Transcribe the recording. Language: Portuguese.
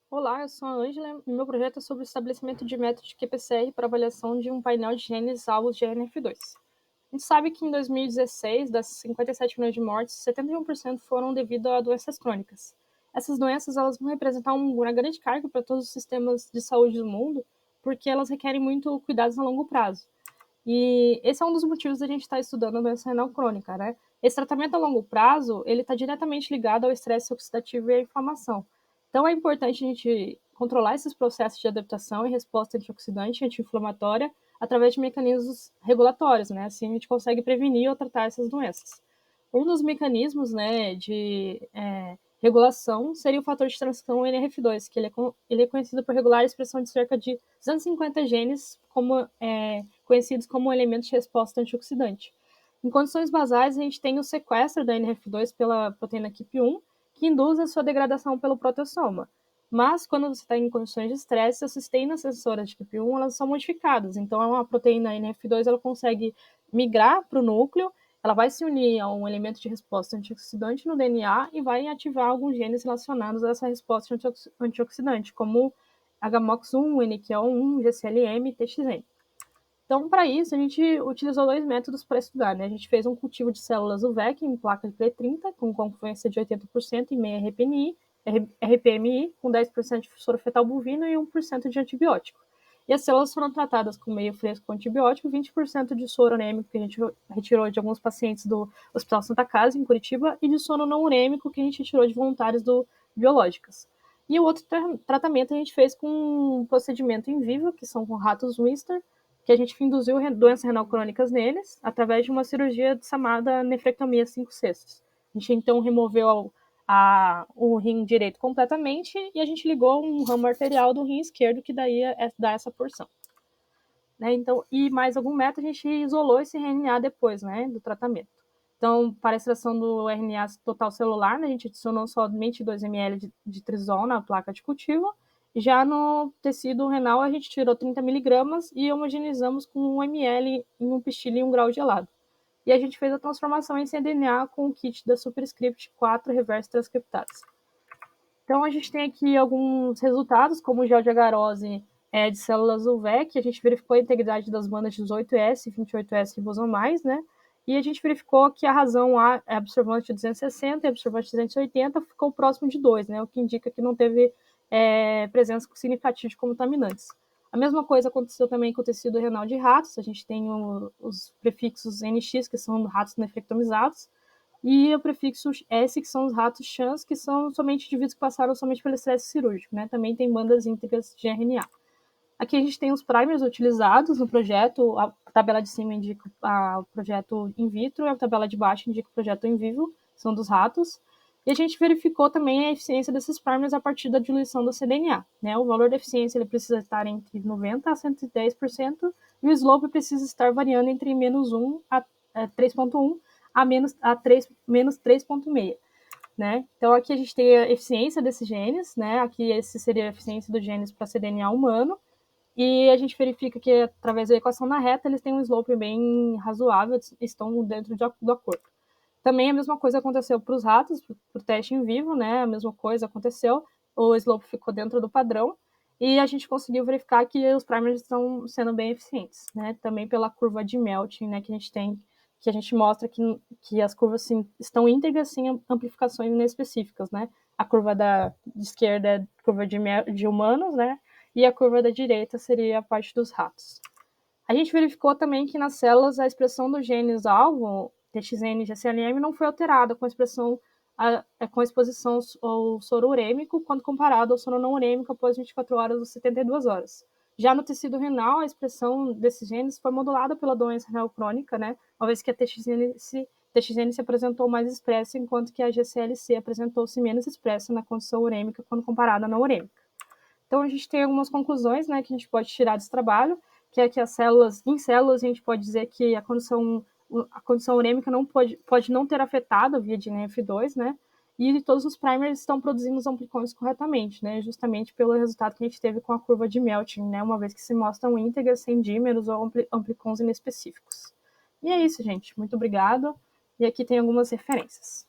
Olá, eu sou a Ângela e meu projeto é sobre o estabelecimento de método de QPCR para avaliação de um painel de genes alvos de NF2. A gente sabe que em 2016, das 57 milhões de mortes, 71% foram devido a doenças crônicas. Essas doenças elas vão representar uma grande carga para todos os sistemas de saúde do mundo, porque elas requerem muito cuidados a longo prazo. E esse é um dos motivos da gente estar estudando a doença renal crônica, né? Esse tratamento a longo prazo, ele está diretamente ligado ao estresse oxidativo e à inflamação. Então é importante a gente controlar esses processos de adaptação e resposta antioxidante e anti-inflamatória através de mecanismos regulatórios, né? Assim a gente consegue prevenir ou tratar essas doenças. Um dos mecanismos, né, de regulação seria o fator de transcrição NRF2, que ele é conhecido por regular a expressão de cerca de 250 genes conhecidos como elementos de resposta antioxidante. Em condições basais, a gente tem o sequestro da NRF2 pela proteína KIP1, que induz a sua degradação pelo protessoma. Mas, quando você está em condições de estresse, as cisteínas sensoras de KIP1 elas são modificadas. Então, a proteína NRF2 ela consegue migrar para o núcleo, ela vai se unir a um elemento de resposta antioxidante no DNA e vai ativar alguns genes relacionados a essa resposta antioxidante, como HMOX1, NQL1, GCLM e TXN. Então, para isso, a gente utilizou dois métodos para estudar, né? A gente fez um cultivo de células UVEC em placa de P30, com concorrência de 80% e meia RPMI, com 10% de soro fetal bovino e 1% de antibiótico. E as células foram tratadas com meio fresco com antibiótico, 20% de soro anêmico que a gente retirou de alguns pacientes do Hospital Santa Casa, em Curitiba, e de soro não urêmico que a gente retirou de voluntários do Biológicas. E o outro tratamento a gente fez com um procedimento em vivo, que são com ratos Winster, que a gente induziu doenças renal crônicas neles através de uma cirurgia chamada nefrectomia 5/6. A gente então removeu o rim direito completamente e a gente ligou um ramo arterial do rim esquerdo que daí dá essa porção. Né? Então, e mais algum método a gente isolou esse RNA depois, né, do tratamento. Então, para a extração do RNA total celular, né, a gente adicionou somente 2 ml de trisol na placa de cultivo. Já no tecido renal, a gente tirou 30 miligramas e homogeneizamos com 1 ml em um pistilho em 1 grau gelado. E a gente fez a transformação em cDNA com o kit da Superscript 4 reverse transcriptase. Então, a gente tem aqui alguns resultados, como o gel de agarose de células UVEC, a gente verificou a integridade das bandas 18S e 28S ribosomais, né? E a gente verificou que a razão A é absorvante 260 e absorvante 280 ficou próximo de 2, né? O que indica que não teve presença significativa de contaminantes. A mesma coisa aconteceu também com o tecido renal de ratos, a gente tem os prefixos NX, que são ratos nefrectomizados, e o prefixo S, que são os ratos chans, que são somente indivíduos que passaram somente pelo estresse cirúrgico, né? Também tem bandas íntegras de RNA. Aqui a gente tem os primers utilizados no projeto, a tabela de cima indica o projeto in vitro, e a tabela de baixo indica o projeto in vivo, são dos ratos. E a gente verificou também a eficiência desses primers a partir da diluição do cDNA. Né? O valor da eficiência ele precisa estar entre 90% a 110%, e o slope precisa estar variando entre menos 1 a 3,1 menos 3,6. Né? Então, aqui a gente tem a eficiência desses genes, né? Aqui esse seria a eficiência dos genes para cDNA humano, e a gente verifica que, através da equação na reta, eles têm um slope bem razoável, estão dentro do acordo. Também a mesma coisa aconteceu para os ratos, para o teste em vivo, né? A mesma coisa aconteceu, o slope ficou dentro do padrão, e a gente conseguiu verificar que os primers estão sendo bem eficientes, né? Também pela curva de Melting, né? Que a gente tem, que a gente mostra que as curvas sim, estão íntegras sem amplificações inespecíficas, né? A curva de esquerda é a curva de humanos, né? E a curva da direita seria a parte dos ratos. A gente verificou também que nas células a expressão dos genes alvo, TXN e GCLM, não foi alterada com a exposição ao soro urêmico quando comparado ao soro não urêmico após 24 horas ou 72 horas. Já no tecido renal, a expressão desses genes foi modulada pela doença renal crônica, né? Uma vez que a TXN se apresentou mais expressa, enquanto que a GCLC apresentou-se menos expressa na condição urêmica quando comparada à não urêmica. Então, a gente tem algumas conclusões, né, que a gente pode tirar desse trabalho, que é que em células, a gente pode dizer que a condição urêmica não pode não ter afetado a via de NF2, né, e todos os primers estão produzindo os amplicons corretamente, né, justamente pelo resultado que a gente teve com a curva de Melting, né, uma vez que se mostram íntegras, sem dímeros ou amplicons inespecíficos. E é isso, gente. Muito obrigada. E aqui tem algumas referências.